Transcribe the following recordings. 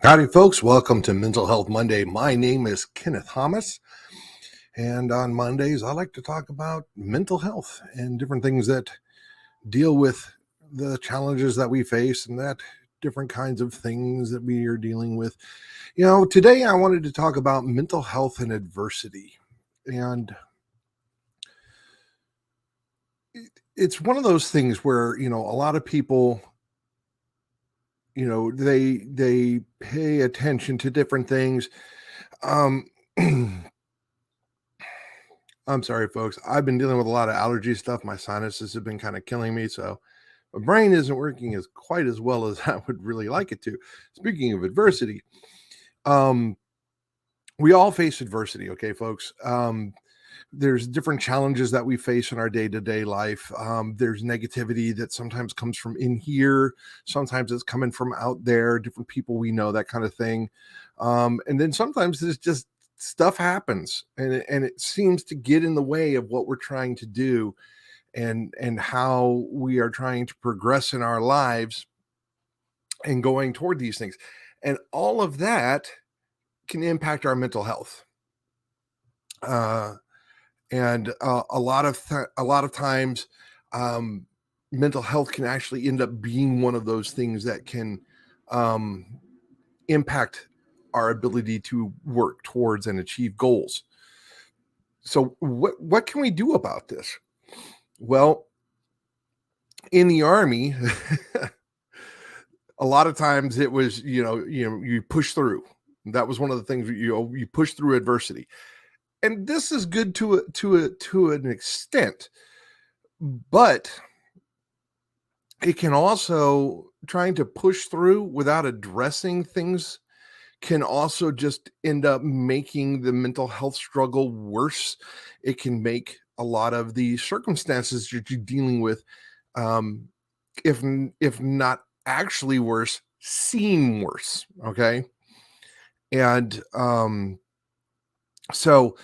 Howdy, folks. Welcome to Mental Health Monday. My name is Kenneth Thomas, and on Mondays, I like to talk about mental health and different things that deal with the challenges that we face and that different kinds of things that we are dealing with. Today I wanted to talk about mental health and adversity. And it's one of those things where, a lot of people they pay attention to different things. um I'm sorry, folks. I've been dealing with a lot of allergy stuff. My sinuses have been kind of killing me, so my brain isn't working as quite as well as I would really like it to. Speaking of adversity, um we all face adversity, okay, folks. There's different challenges that we face in our day-to-day life. There's negativity that sometimes comes from in here, sometimes it's coming from out there, different people we know, that kind of thing. And then sometimes there's just stuff happens and it seems to get in the way of what we're trying to do and how we are trying to progress in our lives and going toward these things. And all of that can impact our mental health. Uh, and a lot of times, um, mental health can actually end up being one of those things that can um, impact our ability to work towards and achieve goals. So, what can we do about this? Well, in the army, a lot of times it was you push through. That was one of the things you push through adversity, and this is good to an extent, but it can also, trying to push through without addressing things can also just end up making the mental health struggle worse. It can make a lot of the circumstances that you're dealing with, um, if not actually worse, seem worse. Okay, and so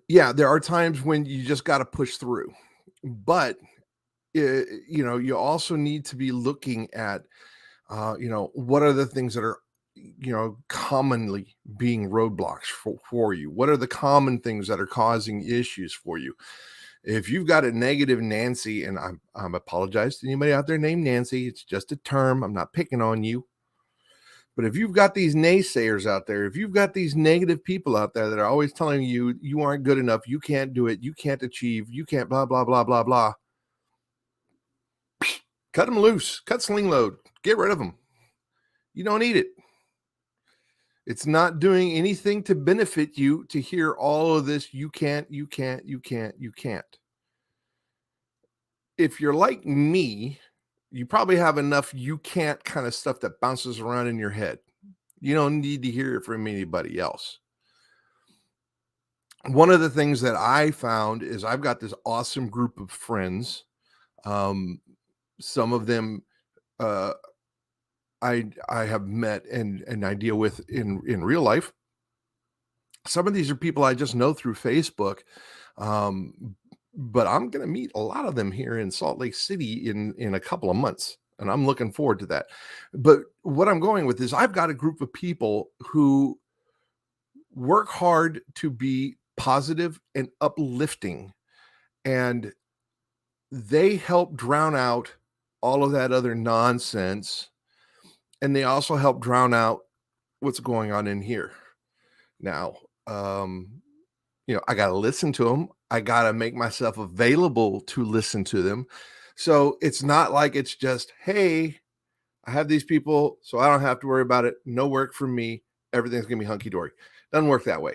yeah, there are times when you just got to push through, but you also need to be looking at what are the things that are commonly being roadblocks for you. What are the common things that are causing issues for you? If you've got a negative Nancy, and I'm apologize to anybody out there named Nancy, it's just a term, I'm not picking on you. But if you've got these naysayers out there, if you've got these negative people out there that are always telling you you aren't good enough, you can't do it, you can't achieve, you can't blah blah blah blah blah, cut them loose, cut sling load, get rid of them. You don't need it. It's not doing anything to benefit you to hear all of this. You can't, you can't, you can't, you can't. If you're like me, you probably have enough you can't kind of stuff that bounces around in your head. You don't need to hear it from anybody else. One of the things that I found is I've got this awesome group of friends. Um, some of them uh, I have met and I deal with in real life. Some of these are people I just know through Facebook, but I'm going to meet a lot of them here in Salt Lake City in a couple of months, and I'm looking forward to that. But what I'm going with is I've got a group of people who work hard to be positive and uplifting, and they help drown out all of that other nonsense, and they also help drown out what's going on in here. Now, um, I got to listen to them. I got to make myself available to listen to them. So it's not like it's just, hey, I have these people, so I don't have to worry about it. No work for me. Everything's going to be hunky dory. Doesn't work that way.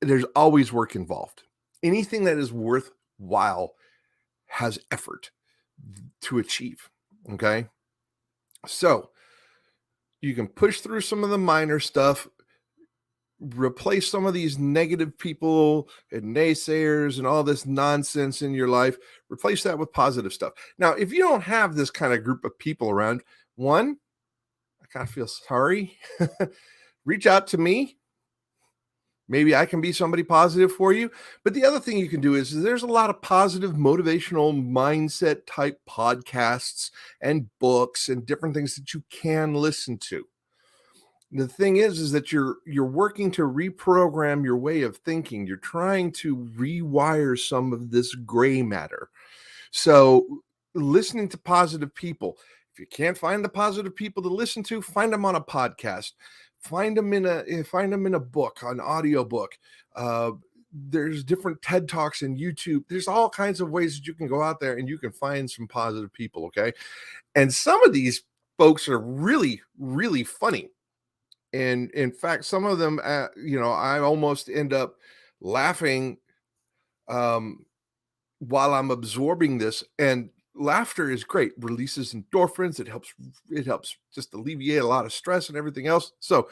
There's always work involved. Anything that is worthwhile has effort to achieve. Okay. So you can push through some of the minor stuff, replace some of these negative people and naysayers and all this nonsense in your life, replace that with positive stuff. Now, if you don't have this kind of group of people around, one, I kind of feel sorry. Reach out to me. Maybe I can be somebody positive for you. But the other thing you can do is there's a lot of positive motivational mindset type podcasts and books and different things that you can listen to. The thing is that you're working to reprogram your way of thinking. You're trying to rewire some of this gray matter. So, listening to positive people. If you can't find the positive people to listen to, find them on a podcast. Find them in a book, an audio book. Uh, there's different TED Talks and YouTube. There's all kinds of ways that you can go out there and you can find some positive people. Okay, and some of these folks are really, really funny. And in fact, some of them, I almost end up laughing um, while I'm absorbing this. And laughter is great, releases endorphins. It helps just alleviate a lot of stress and everything else. So,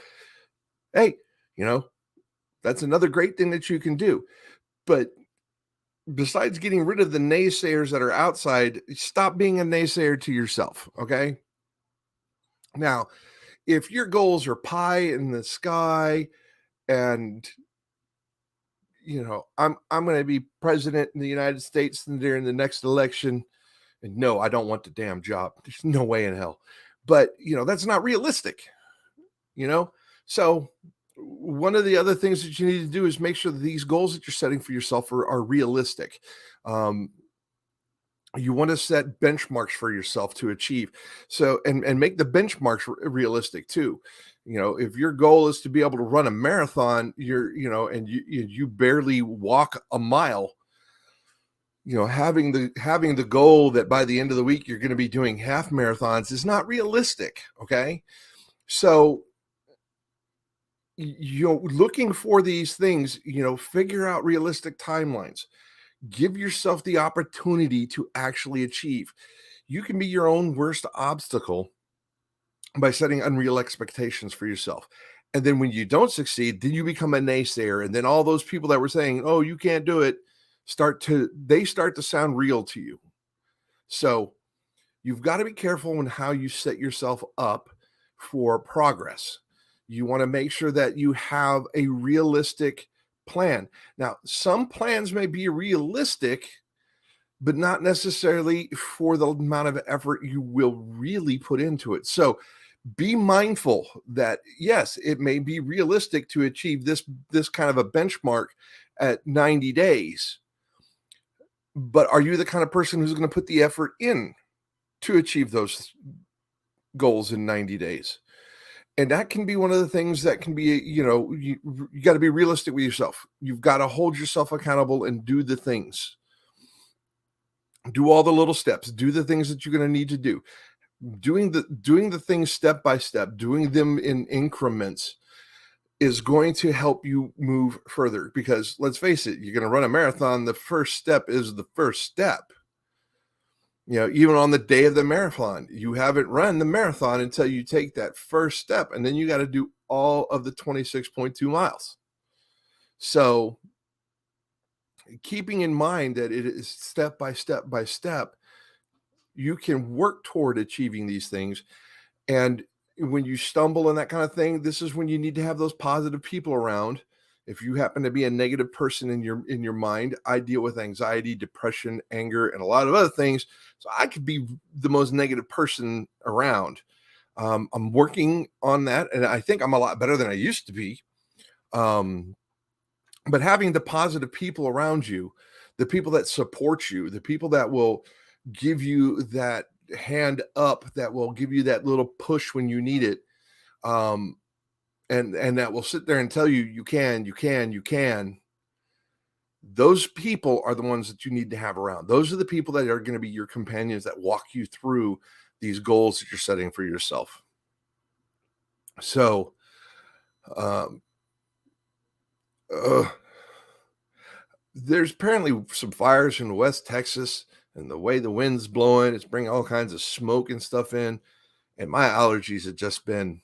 hey, you know, that's another great thing that you can do. But besides getting rid of the naysayers that are outside, stop being a naysayer to yourself. Okay. Now, if your goals are pie in the sky and I'm going to be president in the United States during the next election, and no, I don't want the damn job. There's no way in hell. But, that's not realistic, you know? So one of the other things that you need to do is make sure that these goals that you're setting for yourself are realistic. Um, you want to set benchmarks for yourself to achieve. So, and make the benchmarks realistic too. If your goal is to be able to run a marathon, and you barely walk a mile, having the goal that by the end of the week you're going to be doing half marathons is not realistic. Okay. So, looking for these things, figure out realistic timelines. Give yourself the opportunity to actually achieve. You can be your own worst obstacle by setting unreal expectations for yourself. And then when you don't succeed, then you become a naysayer. And then all those people that were saying, oh, you can't do it, start to sound real to you. So you've got to be careful in how you set yourself up for progress. You want to make sure that you have a realistic plan. Now, some plans may be realistic, but not necessarily for the amount of effort you will really put into it. So be mindful that yes, it may be realistic to achieve this kind of a benchmark at 90 days. But are you the kind of person who's going to put the effort in to achieve those goals in 90 days? And that can be one of the things that can be, you got to be realistic with yourself. You've got to hold yourself accountable and do the things. Do all the little steps. Do the things that you're going to need to do. Doing the things step by step, doing them in increments is going to help you move further. Because let's face it, you're going to run a marathon. The first step is the first step. Even on the day of the marathon, you haven't run the marathon until you take that first step, and then you got to do all of the 26.2 miles. So keeping in mind that it is step by step by step, you can work toward achieving these things. And when you stumble and that kind of thing, this is when you need to have those positive people around. If you happen to be a negative person in your mind, I deal with anxiety, depression, anger, and a lot of other things. So I could be the most negative person around. I'm working on that, and I think I'm a lot better than I used to be. But having the positive people around you, the people that support you, the people that will give you that hand up, that will give you that little push when you need it, and that will sit there and tell you, you can. Those people are the ones that you need to have around. Those are the people that are going to be your companions that walk you through these goals that you're setting for yourself. So, there's apparently some fires in West Texas, and the way the wind's blowing, it's bringing all kinds of smoke and stuff in. And my allergies have just been,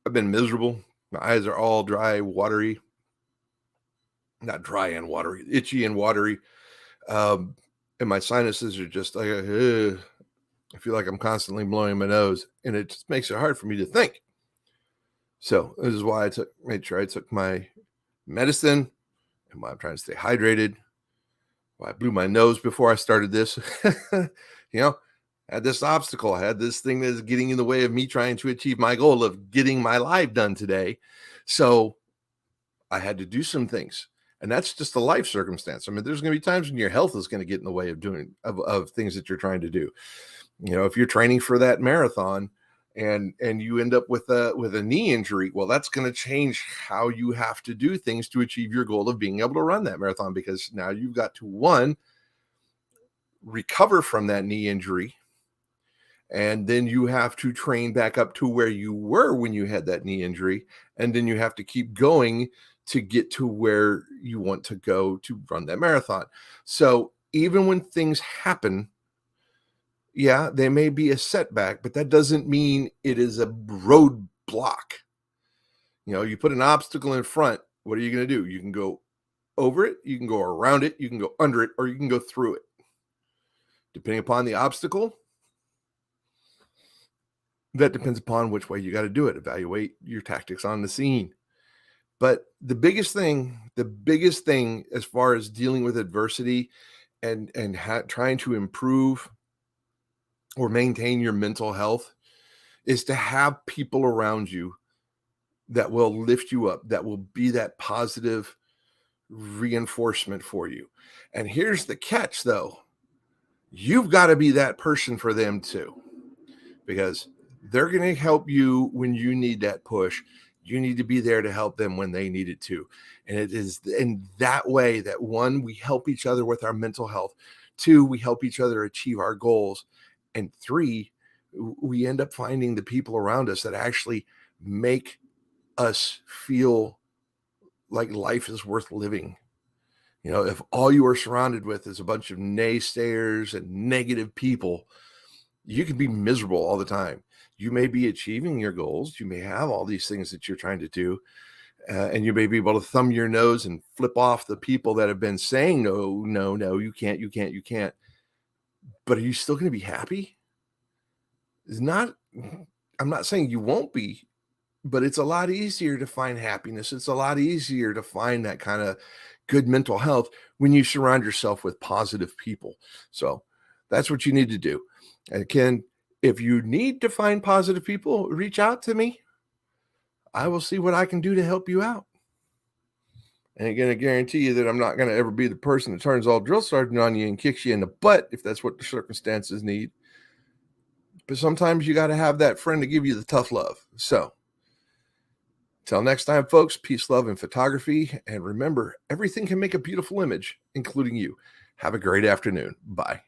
I've been miserable. My eyes are all dry, watery. Not dry and watery, itchy and watery. And my sinuses are just like, I feel like I'm constantly blowing my nose, and it just makes it hard for me to think. So this is why made sure I took my medicine, and why I'm trying to stay hydrated. Why I blew my nose before I started this. I had this obstacle. I had this thing that's getting in the way of me trying to achieve my goal of getting my live done today. So I had to do some things. And that's just a life circumstance. I mean, there's going to be times when your health is going to get in the way of doing of things that you're trying to do. You know, if you're training for that marathon and you end up with a knee injury, well, that's going to change how you have to do things to achieve your goal of being able to run that marathon, because now you've got to, one, recover from that knee injury, and then you have to train back up to where you were when you had that knee injury, and then you have to keep going to get to where you want to go to run that marathon. So even when things happen, yeah, they may be a setback, but that doesn't mean it is a roadblock. You know, you put an obstacle in front, what are you going to do? You can go over it, you can go around it, you can go under it, or you can go through it. Depending upon the obstacle, that depends upon which way you got to do it. Evaluate your tactics on the scene. But the biggest thing as far as dealing with adversity and trying to improve or maintain your mental health is to have people around you that will lift you up, that will be that positive reinforcement for you. And here's the catch, though. You've got to be that person for them too, because they're going to help you when you need that push. You need to be there to help them when they need it too. And it is in that way that, one, we help each other with our mental health. Two, we help each other achieve our goals. And three, we end up finding the people around us that actually make us feel like life is worth living. You know, if all you are surrounded with is a bunch of naysayers and negative people, you can be miserable all the time. You may be achieving your goals. You may have all these things that you're trying to do. And you may be able to thumb your nose and flip off the people that have been saying, no, no, no, you can't, you can't, you can't. But are you still going to be happy? It's not, I'm not saying you won't be, but it's a lot easier to find happiness. It's a lot easier to find that kind of good mental health when you surround yourself with positive people. So that's what you need to do. And Ken, if you need to find positive people, reach out to me. I will see what I can do to help you out. And I'm going to guarantee you that I'm not going to ever be the person that turns all drill sergeant on you and kicks you in the butt if that's what the circumstances need. But sometimes you got to have that friend to give you the tough love. So till next time, folks, peace, love, and photography. And remember, everything can make a beautiful image, including you. Have a great afternoon. Bye.